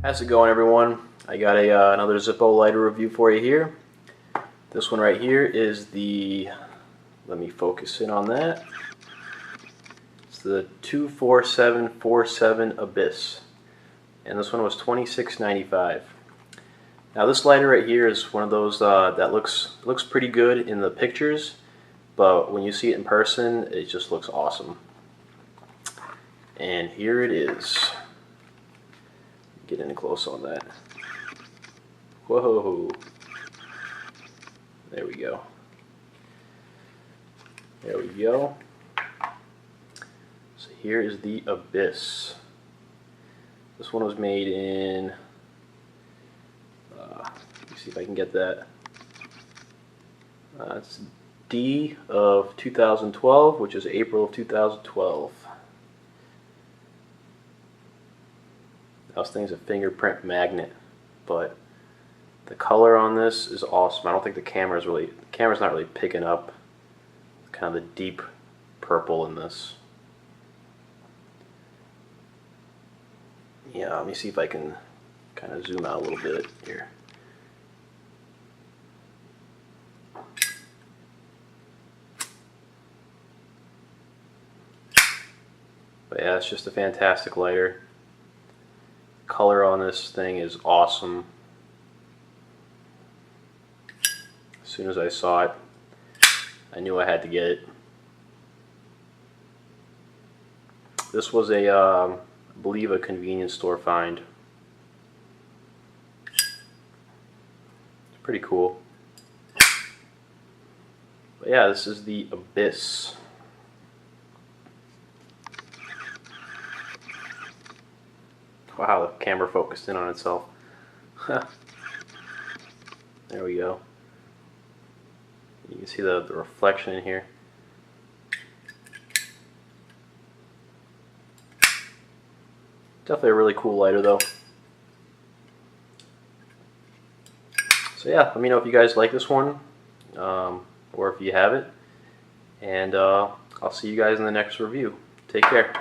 How's it going, everyone? I got another Zippo lighter review for you here. This one right here is the, let me focus in on that. It's the 24747 Abyss, and this one was $26.95. Now this lighter right here is one of those that looks pretty good in the pictures, but when you see it in person, it just looks awesome. And here it is. Get in close on that. Whoa! There we go. There we go. So here is the Abyss. This one was made in, let me see if I can get that. It's D of 2012, which is April of 2012. This thing's a fingerprint magnet, but the color on this is awesome. I don't think the camera's not really picking up kind of the deep purple in this. Yeah, let me see if I can kind of zoom out a little bit here. But yeah, it's just a fantastic lighter. Color on this thing is awesome. As soon as I saw it, I knew I had to get it. This was I believe a convenience store find. It's pretty cool. But yeah, this is the Abyss. Wow, the camera focused in on itself. There we go. You can see the reflection in here. Definitely a really cool lighter though. So yeah, let me know if you guys like this one, or if you have it. And I'll see you guys in the next review. Take care.